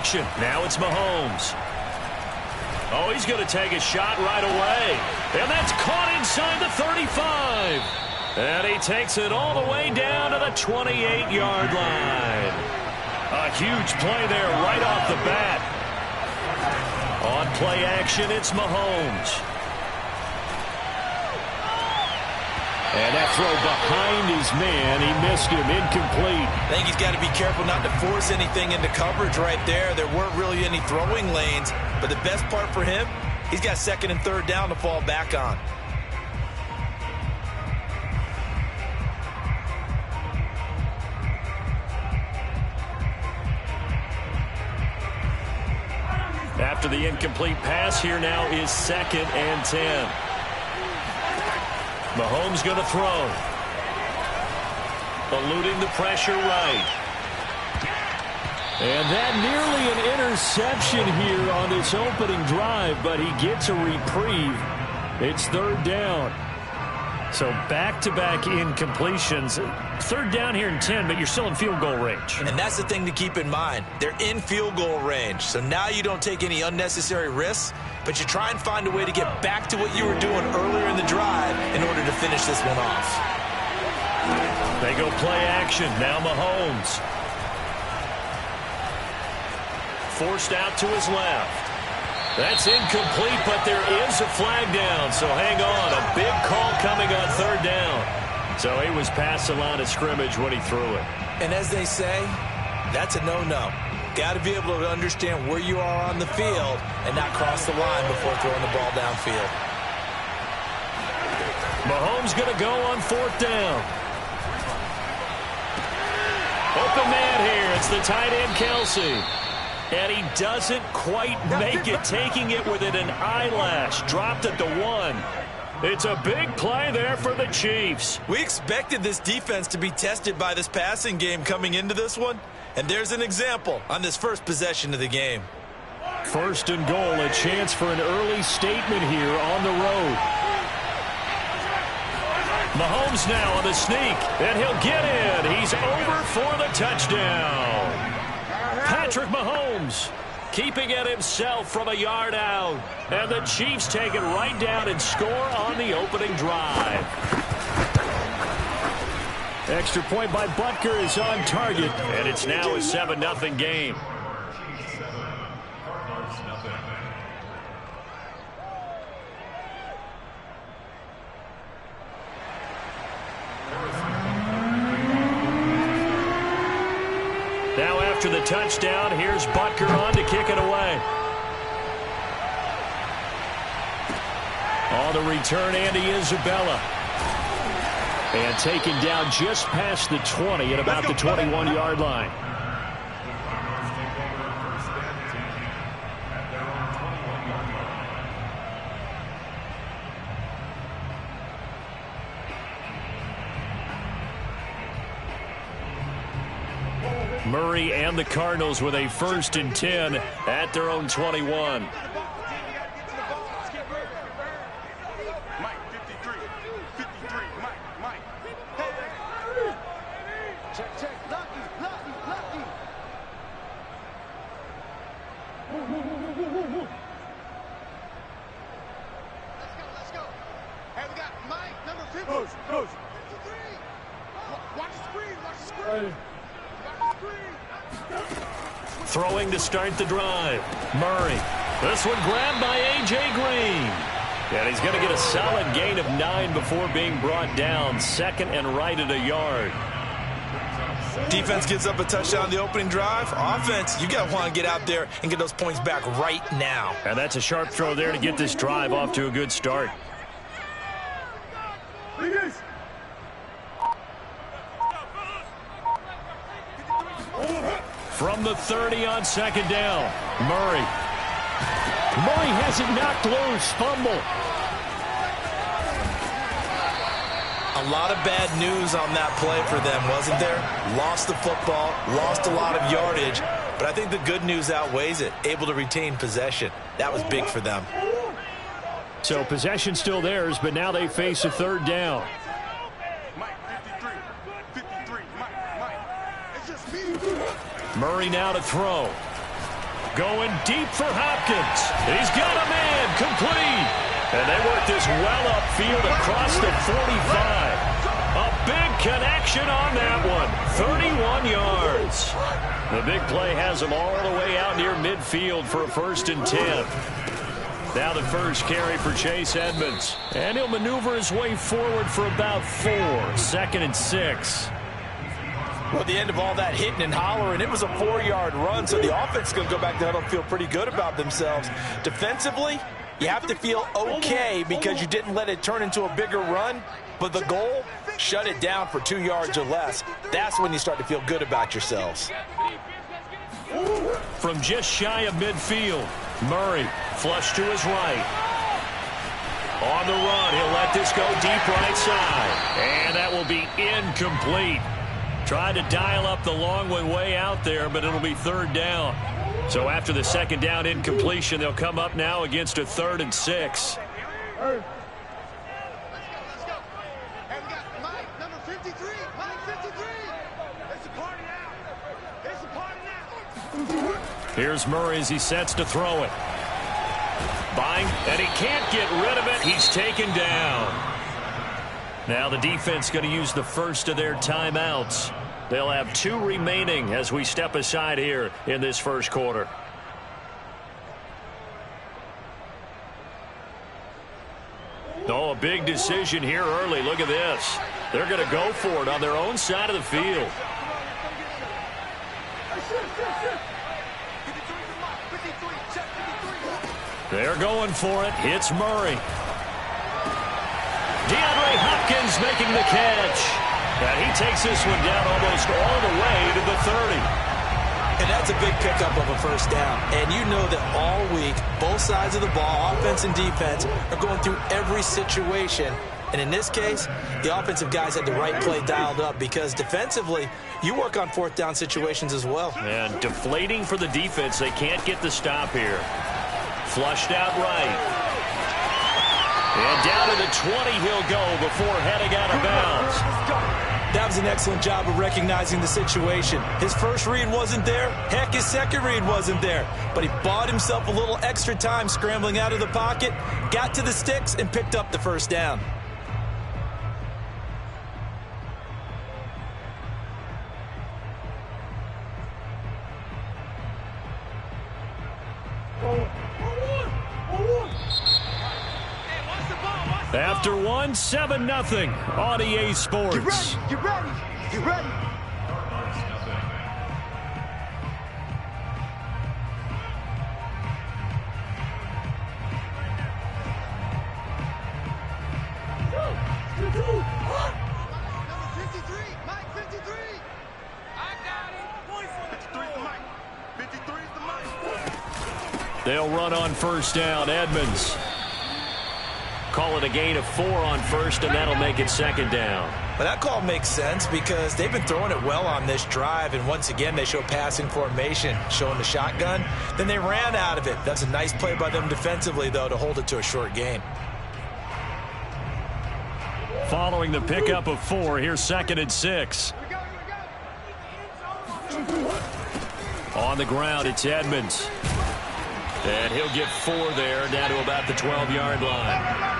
action. Now it's Mahomes. Oh, he's going to take a shot right away. And that's caught inside the 35. And he takes it all the way down to the 28-yard line. A huge play there right off the bat. On play action, it's Mahomes. And that throw behind his man, he missed him, incomplete. I think he's got to be careful not to force anything into coverage right there. There weren't really any throwing lanes, but the best part for him, he's got second and third down to fall back on. After the incomplete pass, here now is 2nd and 10. Mahomes going to throw. Eluding the pressure right. And that nearly an interception here on this opening drive, but he gets a reprieve. It's 3rd down. So back-to-back incompletions. 3rd down here in 10, but you're still in field goal range. And that's the thing to keep in mind. They're in field goal range. So now you don't take any unnecessary risks, but you try and find a way to get back to what you were doing earlier in the drive in order to finish this one off. They go play action. Now Mahomes. Forced out to his left. That's incomplete, but there is a flag down, so hang on. A big call coming on 3rd down. So he was past the line of scrimmage when he threw it. And as they say, that's a no-no. Got to be able to understand where you are on the field and not cross the line before throwing the ball downfield. Mahomes going to go on 4th down. Open man here. It's the tight end, Kelsey. And he doesn't quite make it, taking it within an eyelash. Dropped at the 1. It's a big play there for the Chiefs. We expected this defense to be tested by this passing game coming into this one. And there's an example on this first possession of the game. 1st and goal, a chance for an early statement here on the road. Mahomes now on the sneak, and he'll get in. He's over for the touchdown. Patrick Mahomes keeping it himself from a yard out. And the Chiefs take it right down and score on the opening drive. Extra point by Butker is on target, and it's now a 7-0 game. Now after the touchdown, here's Butker on to kick it away. On the return, Andy Isabella. And taken down just past the 20 at about the 21-yard line. Murray and the Cardinals with a 1st and 10 at their own 21. Throwing to start the drive. Murray. This one grabbed by A.J. Green. And he's going to get a solid gain of 9 before being brought down. 2nd and right at a yard. Defense gives up a touchdown on the opening drive. Offense, you got to want to get out there and get those points back right now. And that's a sharp throw there to get this drive off to a good start. From the 30 on 2nd down, Murray. Murray has it knocked loose, fumble. A lot of bad news on that play for them, wasn't there? Lost the football, lost a lot of yardage, but I think the good news outweighs it. Able to retain possession. That was big for them. So possession still theirs, but now they face a 3rd down. Murray now to throw. Going deep for Hopkins. He's got a man, complete. And they work this well upfield across the 45. A big connection on that one. 31 yards. The big play has them all the way out near midfield for a 1st and 10. Now the first carry for Chase Edmonds. And he'll maneuver his way forward for about 4. 2nd and 6. Well, at the end of all that hitting and hollering, it was a 4-yard run, so the offense is going to go back to huddle and feel pretty good about themselves. Defensively, you have to feel okay because you didn't let it turn into a bigger run, but the goal, shut it down for 2 yards or less. That's when you start to feel good about yourselves. From just shy of midfield, Murray flush to his right. On the run, he'll let this go deep right side. And that will be incomplete. Tried to dial up the long way out there, but it'll be 3rd down. So after the 2nd down incompletion, they'll come up now against a 3rd and 6. Hey, we got Mike, number 53. Mike 53. It's a party now. It's a party now. Here's Murray as he sets to throw it. Buying, and he can't get rid of it. He's taken down. Now the defense going to use the first of their timeouts. They'll have 2 remaining as we step aside here in this first quarter. Oh, a big decision here early. Look at this. They're going to go for it on their own side of the field. They're going for it. Hits Murray. DeAndre Hopkins making the catch. And he takes this one down almost all the way to the 30. And that's a big pickup of a 1st down. And you know that all week, both sides of the ball, offense and defense, are going through every situation. And in this case, the offensive guys had the right play dialed up because defensively, you work on 4th down situations as well. And deflating for the defense. They can't get the stop here. Flushed out right. And down to the 20 he'll go before heading out of bounds. That was an excellent job of recognizing the situation. His first read wasn't there. Heck, his second read wasn't there. But he bought himself a little extra time scrambling out of the pocket, got to the sticks, and picked up the 1st down. After 1, 7-0 on EA Sports. Get ready. Get ready. Number 53. Mike 53. I got it. 53 is the Mike. 53 is the Mike. They'll run on 1st down. Edmonds. Call it a gain of 4 on 1st, and that'll make it 2nd down. But that call makes sense because they've been throwing it well on this drive, and once again they show passing formation, showing the shotgun. Then they ran out of it. That's a nice play by them defensively, though, to hold it to a short gain. Following the pickup of 4, here's 2nd and 6. On the ground, it's Edmonds. And he'll get 4 there, down to about the 12-yard line.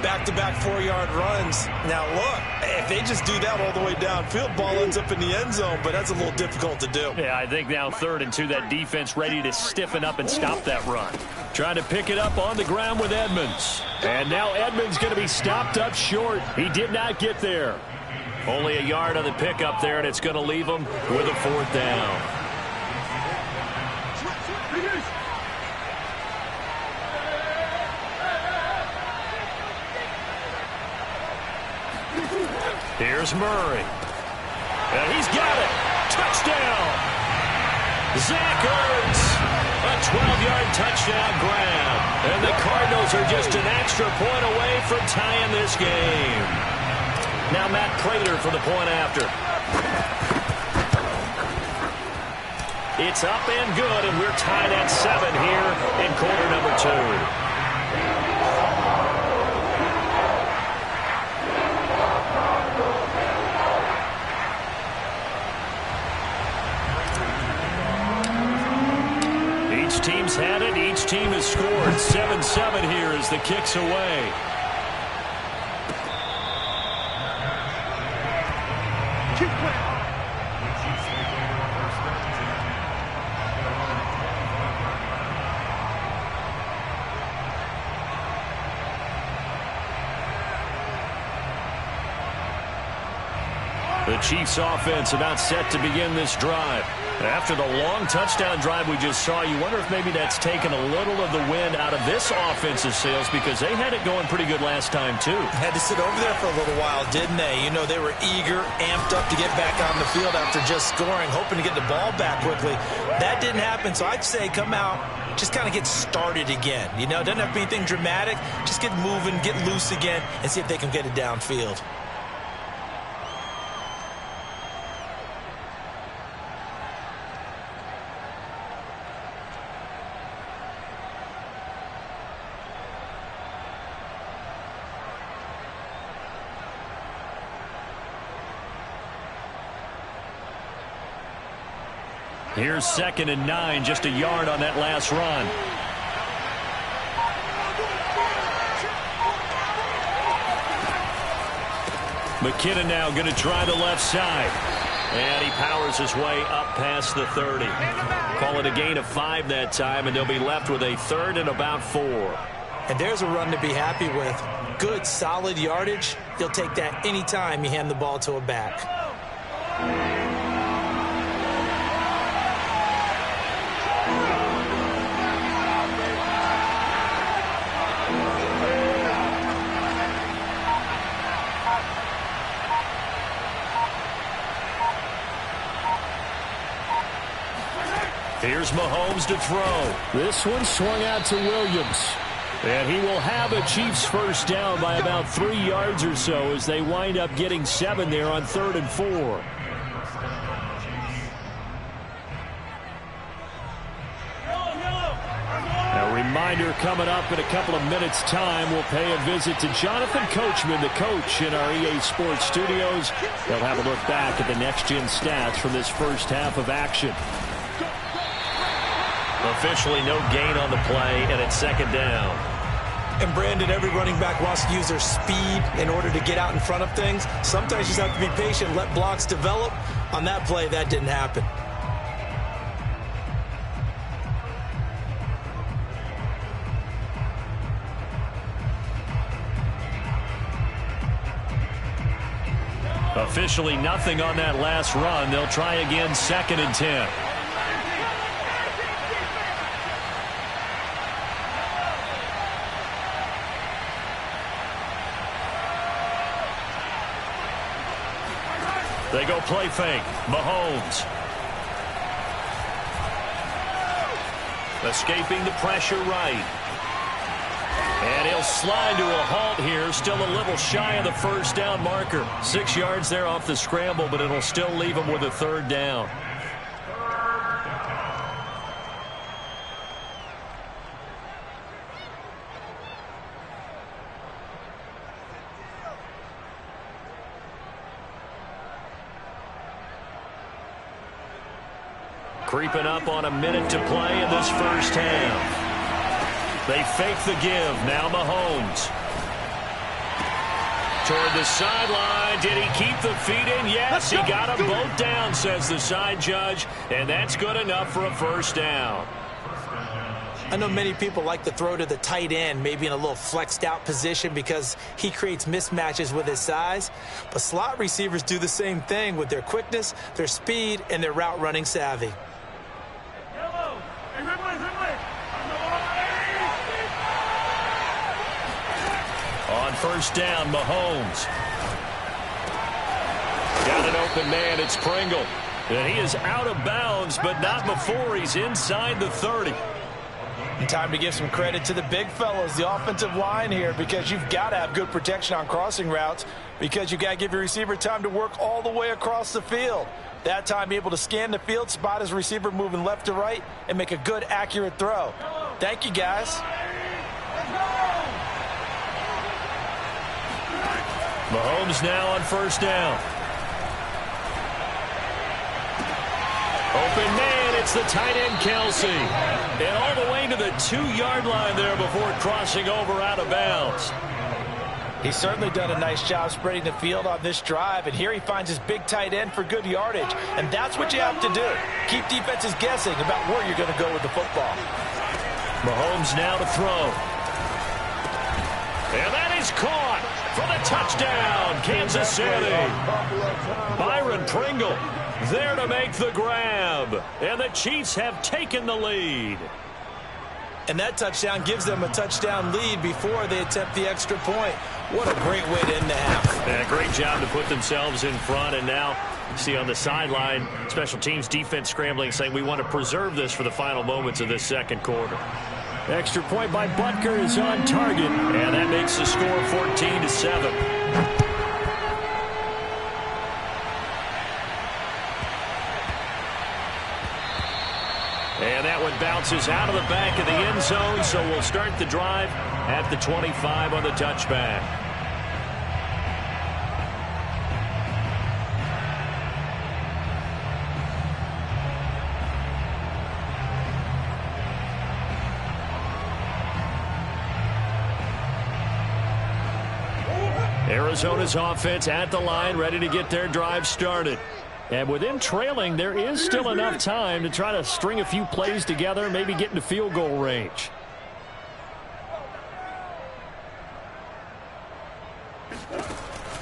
Back-to-back 4-yard runs. Now, look, if they just do that all the way downfield, ball ends up in the end zone, but that's a little difficult to do. Yeah, I think now 3rd and 2, that defense ready to stiffen up and stop that run. Trying to pick it up on the ground with Edmonds. And now Edmonds going to be stopped up short. He did not get there. Only a yard on the pickup there, and it's going to leave him with a 4th down. Here's Murray. And he's got it. Touchdown. Zach Ertz. A 12-yard touchdown grab. And the Cardinals are just an extra point away from tying this game. Now Matt Prater for the point after. It's up and good, and we're tied at 7 here in quarter number 2. team has scored 7-7 here as the kick's away. Keep playing. The Chiefs offense about set to begin this drive. After the long touchdown drive we just saw, you wonder if maybe that's taken a little of the wind out of this offensive sails, because they had it going pretty good last time too. Had to sit over there for a little while, didn't they? You know, they were eager, amped up to get back on the field after just scoring, hoping to get the ball back quickly. That didn't happen, so I'd say come out, just kind of get started again. You know, doesn't have to be anything dramatic. Just get moving, get loose again, and see if they can get it downfield. Here's 2nd and 9, just a yard on that last run. McKinnon now going to try the left side. And he powers his way up past the 30. Call it a gain of 5 that time, and they'll be left with a 3rd and about 4. And there's a run to be happy with. Good, solid yardage. You'll take that anytime you hand the ball to a back. Here's Mahomes to throw. This one swung out to Williams. And he will have a Chiefs first down by about 3 yards or so as they wind up getting 7 there on 3rd and 4. A reminder coming up in a couple of minutes' time. We'll pay a visit to Jonathan Coachman, the coach in our EA Sports studios. They'll have a look back at the next-gen stats from this first half of action. Officially no gain on the play, and it's 2nd down. And Brandon, every running back wants to use their speed in order to get out in front of things. Sometimes you just have to be patient, let blocks develop. On that play, that didn't happen. Officially nothing on that last run. They'll try again, 2nd and 10. They go play fake. Mahomes. Escaping the pressure right. And he'll slide to a halt here. Still a little shy of the first down marker. 6 yards there off the scramble, but it'll still leave him with a 3rd down. Creeping up on a minute to play in this first half. They fake the give. Now Mahomes. Toward the sideline. Did he keep the feet in? Yes, he got them both down, says the side judge. And that's good enough for a first down. I know many people like to throw to the tight end, maybe in a little flexed out position because he creates mismatches with his size. But slot receivers do the same thing with their quickness, their speed, and their route running savvy. On first down, Mahomes. Got an open man, it's Pringle. And he is out of bounds, but not before he's inside the 30. And time to give some credit to the big fellas, the offensive line here, because you've got to have good protection on crossing routes, because you've got to give your receiver time to work all the way across the field. That time, be able to scan the field, spot his receiver moving left to right, and make a good, accurate throw. Thank you, guys. Mahomes now on first down. Open man, it's the tight end, Kelsey. And all the way to the 2-yard line there before crossing over out of bounds. He's certainly done a nice job spreading the field on this drive, and here he finds his big tight end for good yardage. And that's what you have to do. Keep defenses guessing about where you're going to go with the football. Mahomes now to throw. And that is caught for the touchdown, Kansas City. Byron Pringle there to make the grab. And the Chiefs have taken the lead. And that touchdown gives them a touchdown lead before they attempt the extra point. What a great way to end the half. And a great job to put themselves in front. And now you see on the sideline, special teams defense scrambling, saying we want to preserve this for the final moments of this second quarter. Extra point by Butker is on target. And that makes the score 14-7. And that one bounces out of the back of the end zone, so we'll start the drive at the 25 on the touchback. Arizona's offense at the line, ready to get their drive started. And with them trailing, there is still enough time to try to string a few plays together, maybe get into field goal range.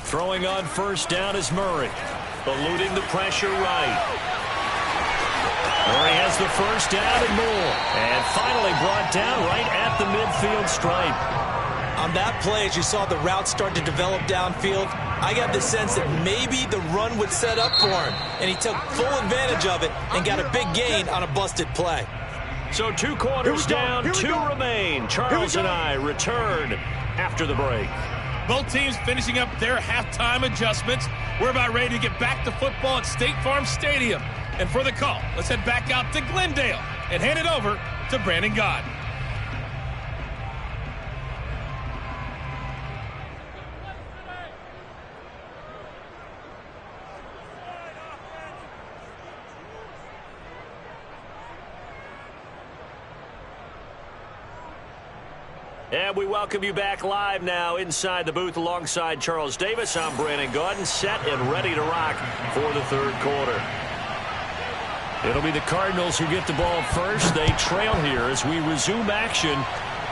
Throwing on first down is Murray. Eluding the pressure right. Murray has the first down and more. And finally brought down right at the midfield stripe. On that play, as you saw the route start to develop downfield, I got the sense that maybe the run would set up for him. And he took full advantage of it and got a big gain on a busted play. So 2 quarters down, 2 remain. Charles and I return after the break. Both teams finishing up their halftime adjustments. We're about ready to get back to football at State Farm Stadium. And for the call, let's head back out to Glendale and hand it over to Brandon Gott. And we welcome you back live now inside the booth alongside Charles Davis. I'm Brandon Gaudin, set and ready to rock for the third quarter. It'll be the Cardinals who get the ball first. They trail here as we resume action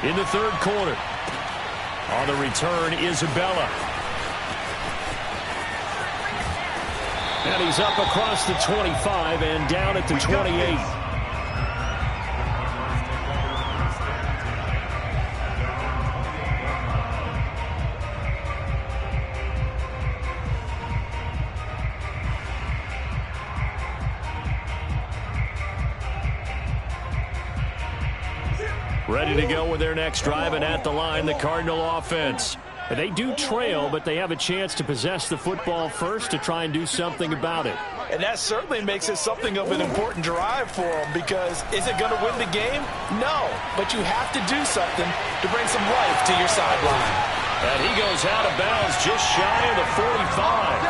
in the third quarter. On the return, Isabella. And he's up across the 25 and down at the 28. Ready to go with their next drive, and at the line, the Cardinal offense. They do trail, but they have a chance to possess the football first to try and do something about it. And that certainly makes it something of an important drive for them, because is it going to win the game? No, but you have to do something to bring some life to your sideline. And he goes out of bounds just shy of the 45.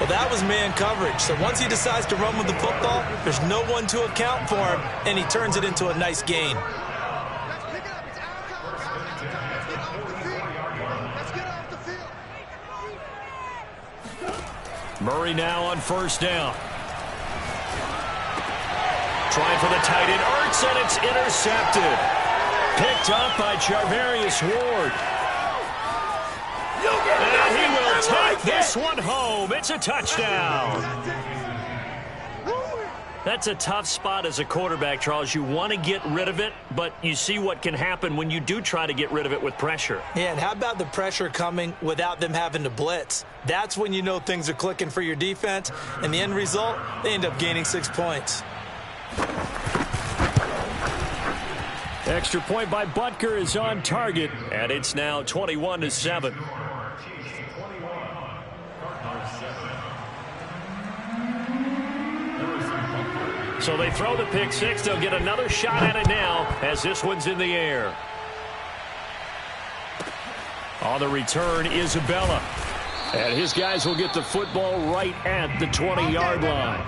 Well, that was man coverage. So once he decides to run with the football, there's no one to account for him, and he turns it into a nice gain. Murray now on first down. Trying for the tight end, Ertz, and it's intercepted. Picked up by Charvarius Ward. And he will take this one home. It's a touchdown. That's a tough spot as a quarterback, Charles. You want to get rid of it, but you see what can happen when you do try to get rid of it with pressure. Yeah, and how about the pressure coming without them having to blitz? That's when you know things are clicking for your defense, and the end result, they end up gaining 6 points. Extra point by Butker is on target, and it's now 21-7. So they throw the pick six. They'll get another shot at it now as this one's in the air. On the return, Isabella. And his guys will get the football right at the 20-yard line.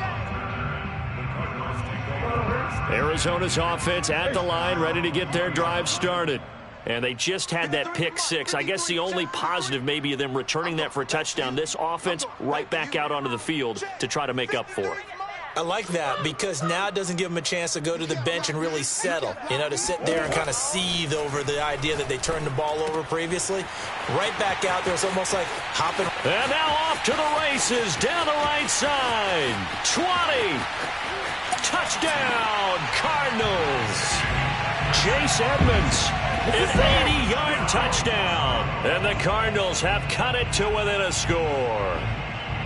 Arizona's offense at the line, ready to get their drive started. And they just had that pick six. I guess the only positive maybe of them returning that for a touchdown. This offense right back out onto the field to try to make up for it. I like that because now it doesn't give them a chance to go to the bench and really settle, to sit there and kind of seethe over the idea that they turned the ball over previously. Right back out there, it's almost like hopping. And now off to the races, down the right side. 20. Touchdown, Cardinals. Chase Edmonds, an 80-yard touchdown. And the Cardinals have cut it to within a score.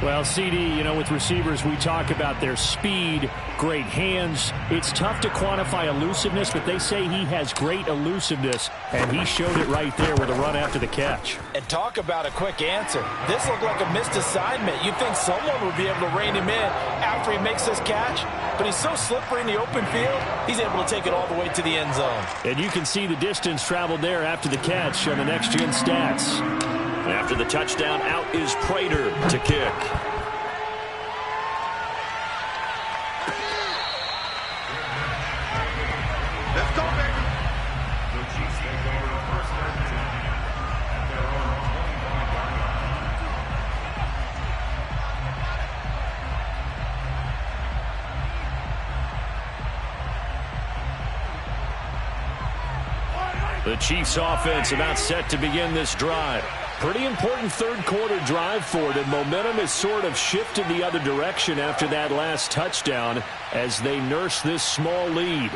Well, CD, with receivers, we talk about their speed, great hands. It's tough to quantify elusiveness, but they say he has great elusiveness, and he showed it right there with a run after the catch. And talk about a quick answer. This looked like a missed assignment. You'd think someone would be able to rein him in after he makes this catch, but he's so slippery in the open field, he's able to take it all the way to the end zone. And you can see the distance traveled there after the catch on the next-gen stats. After the touchdown, out is Prater to kick. Let's go, baby. The Chiefs offense about set to begin this drive. Pretty important third-quarter drive for them. Momentum has sort of shifted the other direction after that last touchdown as they nurse this small lead.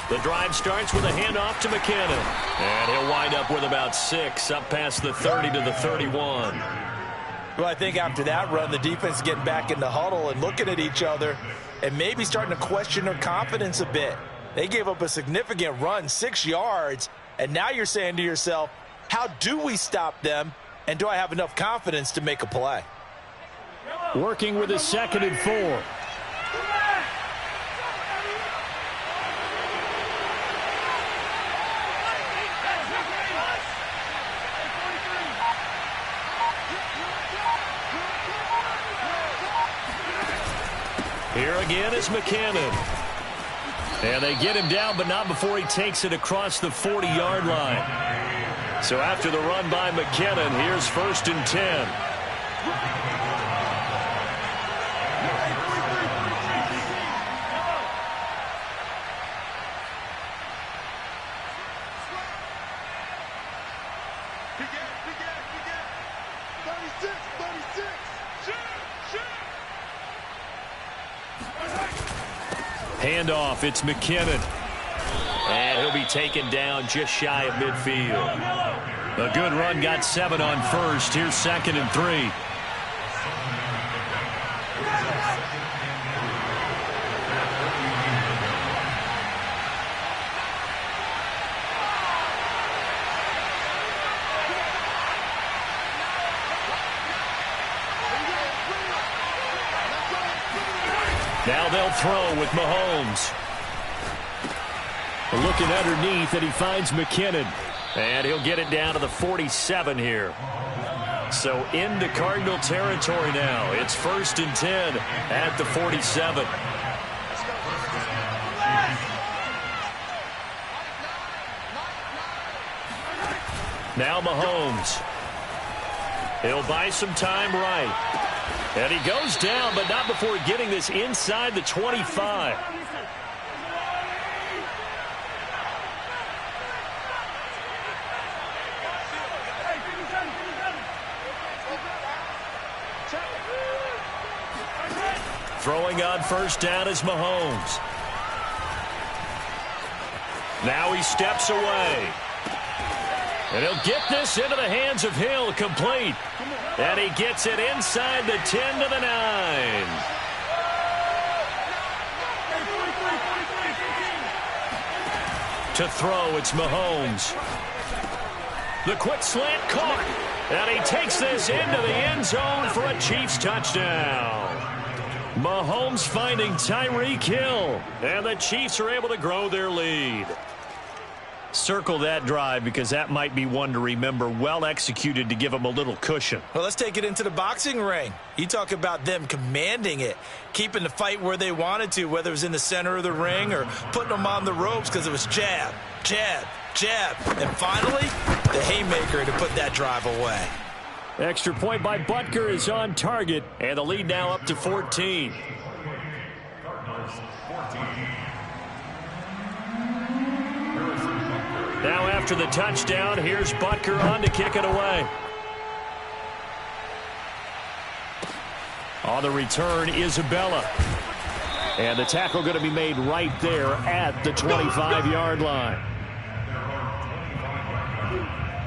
The drive starts with a handoff to McKinnon. And he'll wind up with about 6, up past the 30 to the 31. Well, I think after that run, the defense is getting back in the huddle and looking at each other and maybe starting to question their confidence a bit. They gave up a significant run, 6 yards, and now you're saying to yourself, how do we stop them, and do I have enough confidence to make a play? Working with a 2nd and 4. Here again is McKinnon. And they get him down, but not before he takes it across the 40-yard line. So after the run by McKinnon, here's 1st and 10. Handoff, it's McKinnon. And he'll be taken down just shy of midfield. A good run, got 7 on first. Here's 2nd and 3. Now they'll throw with Mahomes. Looking underneath, and he finds McKinnon. And he'll get it down to the 47 here. So into Cardinal territory now. It's 1st and 10 at the 47. Now Mahomes. He'll buy some time right. And he goes down, but not before getting this inside the 25. Throwing on 1st down is Mahomes. Now he steps away. And he'll get this into the hands of Hill, complete. And he gets it inside the 10 to the 9. To throw, it's Mahomes. The quick slant caught. And he takes this into the end zone for a Chiefs touchdown. Mahomes finding Tyreek Hill. And the Chiefs are able to grow their lead. Circle that drive because that might be one to remember. Well executed to give them a little cushion. Well, let's take it into the boxing ring. You talk about them commanding it, keeping the fight where they wanted to, whether it was in the center of the ring or putting them on the ropes because it was jab, jab, jab. And finally, the haymaker to put that drive away. Extra point by Butker is on target. And the lead now up to 14. Now after the touchdown, here's Butker on to kick it away. On the return, Isabella. And the tackle going to be made right there at the 25-yard line.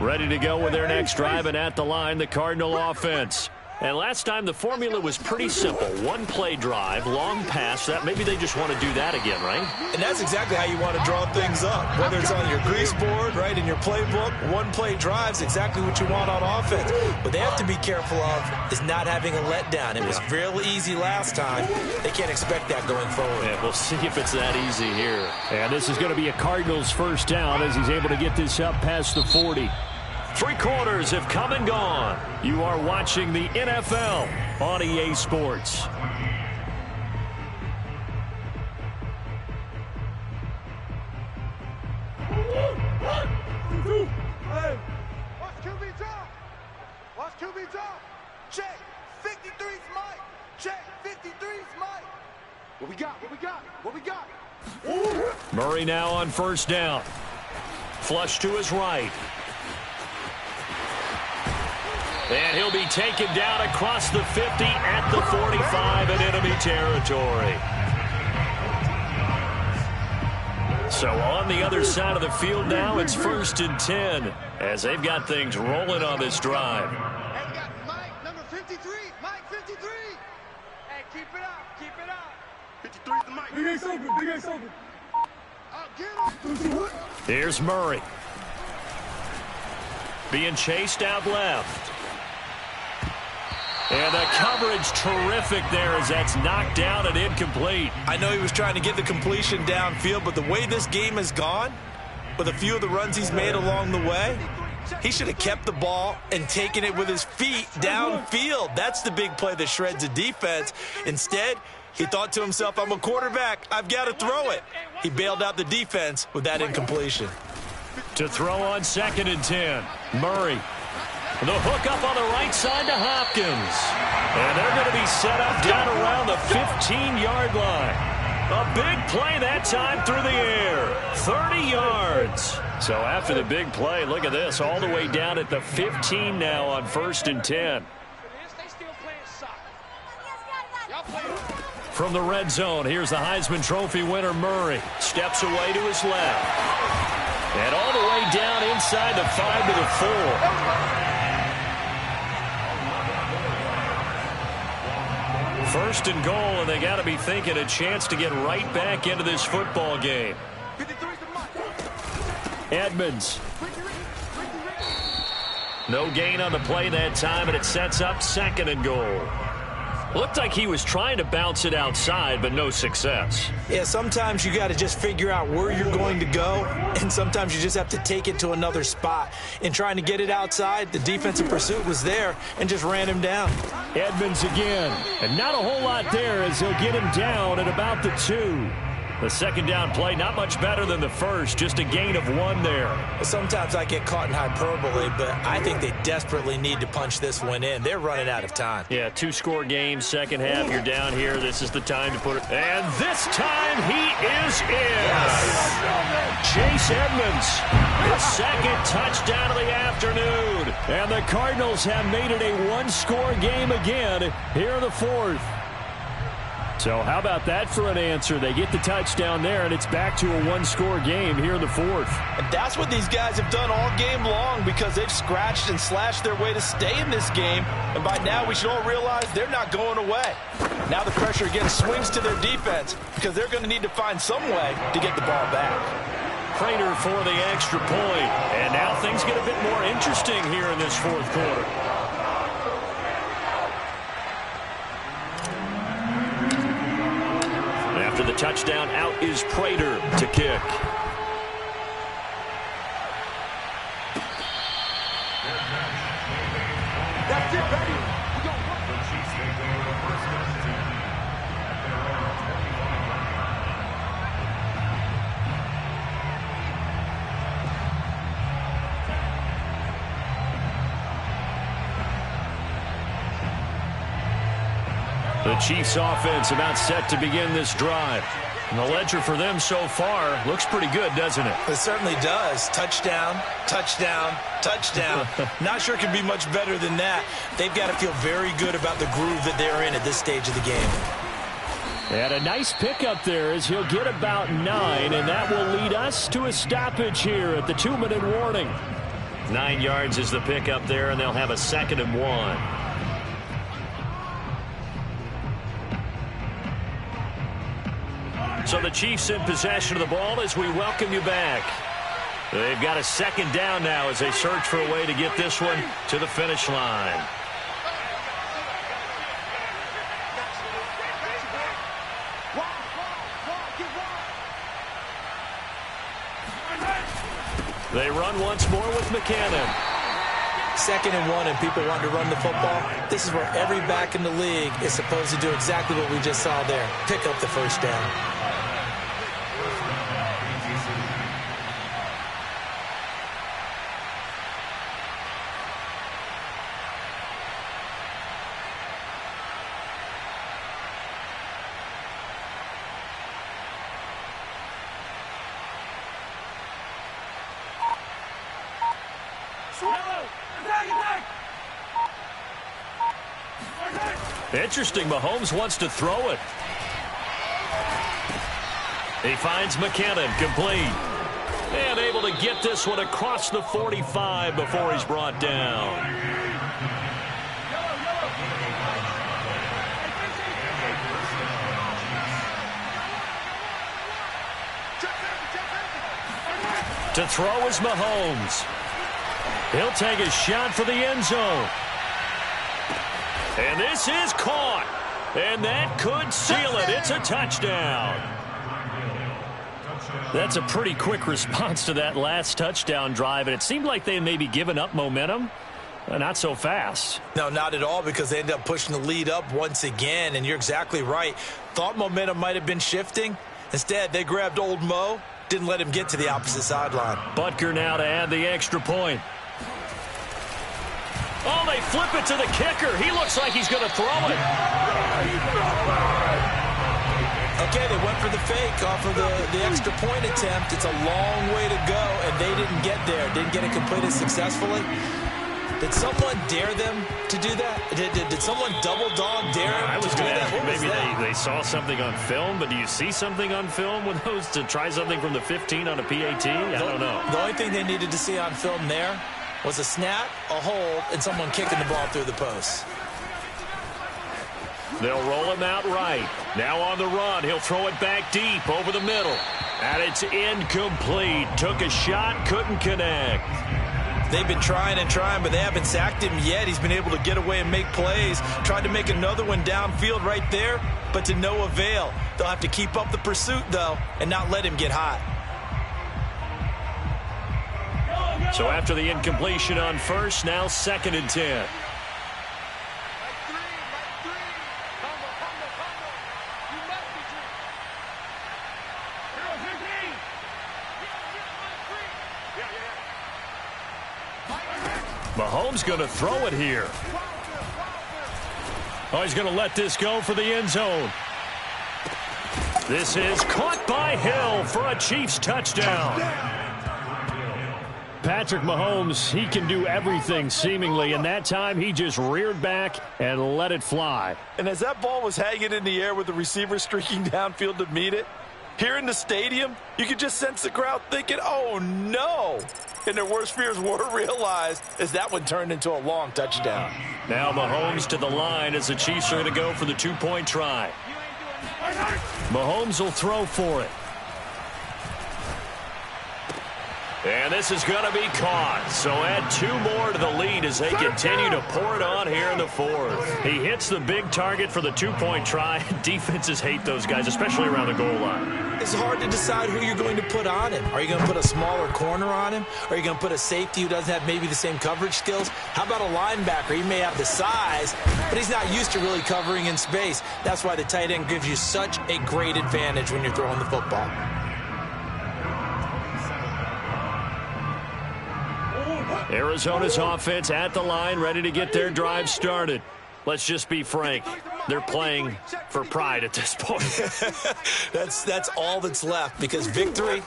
Ready to go with their next drive, and at the line, the Cardinal offense. And last time, the formula was pretty simple. One-play drive, long pass. That maybe they just want to do that again, right? And that's exactly how you want to draw things up. Whether it's on your grease board, right, in your playbook, one-play drive's exactly what you want on offense. What they have to be careful of is not having a letdown. It was real easy last time. They can't expect that going forward. Yeah, we'll see if it's that easy here. And this is going to be a Cardinals first down as he's able to get this up past the 40. 3 quarters have come and gone. You are watching the NFL on EA Sports. Watch QB drop. Watch QB drop. Check. 53's Mike. Check. 53's Mike. What we got? What we got? What we got? Murray now on first down. Flush to his right. And he'll be taken down across the 50 at the 45 in enemy territory. So on the other side of the field now, it's 1st and 10 as they've got things rolling on this drive. Hey, we got Mike, number 53. Mike, 53. Hey, keep it up. Keep it up. 53's the Mike. Big A's open. Big A's open. I'll get him. Here's Murray. Being chased out left. And the coverage terrific there as that's knocked down and incomplete. I know he was trying to get the completion downfield, but the way this game has gone, with a few of the runs he's made along the way, he should have kept the ball and taken it with his feet downfield. That's the big play that shreds the defense. Instead, he thought to himself, I'm a quarterback. I've got to throw it. He bailed out the defense with that incompletion. To throw on 2nd and 10. Murray. The hook up on the right side to Hopkins. And they're going to be set up down around the 15-yard line. A big play that time through the air. 30 yards. So after the big play, look at this. All the way down at the 15 now on 1st and 10. From the red zone, here's the Heisman Trophy winner, Murray. Steps away to his left. And all the way down inside the 5 to the 4. 1st and goal, and they got to be thinking a chance to get right back into this football game. Edmonds. No gain on the play that time, and it sets up 2nd and goal. Looked like he was trying to bounce it outside, but no success. Yeah, sometimes you got to just figure out where you're going to go, and sometimes you just have to take it to another spot. In trying to get it outside, the defensive pursuit was there and just ran him down. Edmonds again, and not a whole lot there as he'll get him down at about the 2. The 2nd down play, not much better than the first, just a gain of 1 there. Sometimes I get caught in hyperbole, but I think they desperately need to punch this one in. They're running out of time. Yeah, 2-score game, 2nd half, you're down here. This is the time to put it. And this time he is in. Yes. Chase Edmonds, his 2nd touchdown of the afternoon. And the Cardinals have made it a 1-score game again here in the 4th. So how about that for an answer? They get the touchdown there, and it's back to a 1-score game here in the 4th. And that's what these guys have done all game long because they've scratched and slashed their way to stay in this game. And by now, we should all realize they're not going away. Now the pressure again swings to their defense because they're going to need to find some way to get the ball back. Prater for the extra point. And now things get a bit more interesting here in this 4th quarter. After the touchdown, out is Prater to kick. The Chiefs offense about set to begin this drive. And the ledger for them so far looks pretty good, doesn't it? It certainly does. Touchdown, touchdown, touchdown. Not sure it can be much better than that. They've got to feel very good about the groove that they're in at this stage of the game. And a nice pickup there as he'll get about 9, and that will lead us to a stoppage here at the 2-minute warning. 9 yards is the pickup there, and they'll have a 2nd and 1. So the Chiefs in possession of the ball as we welcome you back. They've got a 2nd down now as they search for a way to get this one to the finish line. They run once more with McCannon. 2nd and 1 and people want to run the football. This is where every back in the league is supposed to do exactly what we just saw there. Pick up the first down. Interesting, Mahomes wants to throw it. He finds McCannon, complete. And able to get this one across the 45 before he's brought down. To throw is Mahomes. He'll take a shot for the end zone. And this is caught. And that could seal it. It's a touchdown. That's a pretty quick response to that last touchdown drive. And it seemed like they had maybe given up momentum. Not so fast. No, not at all, because they ended up pushing the lead up once again. And you're exactly right. Thought momentum might have been shifting. Instead, they grabbed old Mo. Didn't let him get to the opposite sideline. Butker now to add the extra point. Oh, they flip it to the kicker. He looks like he's going to throw it. Okay, they went for the fake off of the extra point attempt. It's a long way to go, and they didn't get there. Didn't get it completed successfully. Did someone dare them to do that? Did someone double dog dare them to do that? Maybe they saw something on film, but do you see something on film with those to try something from the 15 on a PAT? I don't know. The only thing they needed to see on film there was a snap, a hold, and someone kicking the ball through the post. They'll roll him out right. Now on the run, he'll throw it back deep over the middle. And it's incomplete. Took a shot, couldn't connect. They've been trying and trying, but they haven't sacked him yet. He's been able to get away and make plays. Tried to make another one downfield right there, but to no avail. They'll have to keep up the pursuit, though, and not let him get hot. So after the incompletion on first, now 2nd and 10. Mahomes going to throw it here. Oh, he's going to let this go for the end zone. This is caught by Hill for a Chiefs touchdown. Patrick Mahomes, he can do everything seemingly, and that time he just reared back and let it fly. And as that ball was hanging in the air with the receiver streaking downfield to meet it, here in the stadium, you could just sense the crowd thinking, oh, no. And their worst fears were realized as that one turned into a long touchdown. Now Mahomes to the line as the Chiefs are going to go for the 2-point try. Mahomes will throw for it. And this is going to be caught. So add 2 more to the lead as they continue to pour it on here in the 4th. He hits the big target for the 2-point try. Defenses hate those guys, especially around the goal line. It's hard to decide who you're going to put on him. Are you going to put a smaller corner on him? Or are you going to put a safety who doesn't have maybe the same coverage skills? How about a linebacker? He may have the size, but he's not used to really covering in space. That's why the tight end gives you such a great advantage when you're throwing the football. Arizona's offense at the line, ready to get their drive started. Let's just be frank. They're playing for pride at this point. That's all that's left, because victory,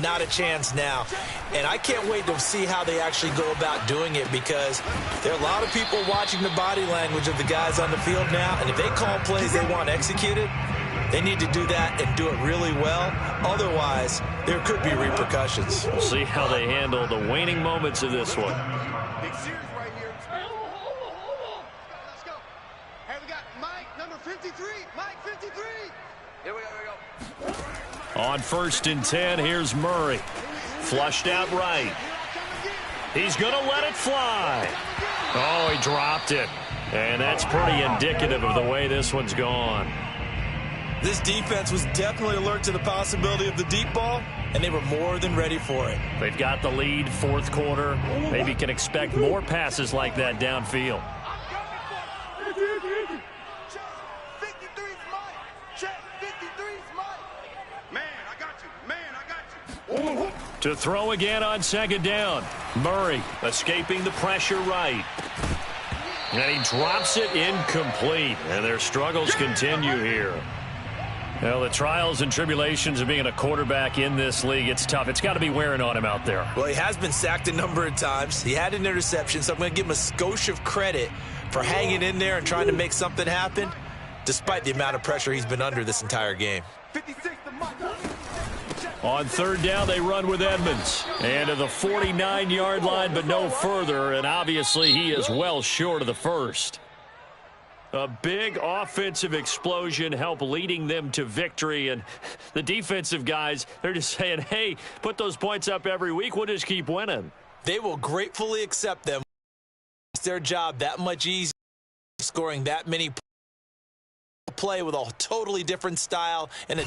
not a chance now. And I can't wait to see how they actually go about doing it, because there are a lot of people watching the body language of the guys on the field now, and if they call plays they want executed, they need to do that and do it really well. Otherwise, there could be repercussions. We'll see how they handle the waning moments of this one. Big series right here. Let's go. Hey, we got Mike, number 53. Mike, 53. Here we go. On 1st and 10, here's Murray. Flushed out right. He's going to let it fly. Oh, he dropped it. And that's pretty indicative of the way this one's gone. This defense was definitely alert to the possibility of the deep ball, and they were more than ready for it. They've got the lead, 4th quarter. Maybe can expect more passes like that downfield. 53's Mike. Check, 53's Mike. Man, I got you. Man, I got you. To throw again on 2nd down. Murray escaping the pressure right. And he drops it incomplete. And their struggles continue here. Well, the trials and tribulations of being a quarterback in this league, it's tough. It's got to be wearing on him out there. Well, he has been sacked a number of times. He had an interception, so I'm going to give him a skosh of credit for hanging in there and trying to make something happen, despite the amount of pressure he's been under this entire game. 56 to Mike. On 3rd down, they run with Edmonds. And to the 49-yard line, but no further. And obviously, he is well short of the first. A big offensive explosion helped leading them to victory. And the defensive guys, they're just saying, hey, put those points up every week. We'll just keep winning. They will gratefully accept them. It's their job that much easier, scoring that many play with a totally different style and a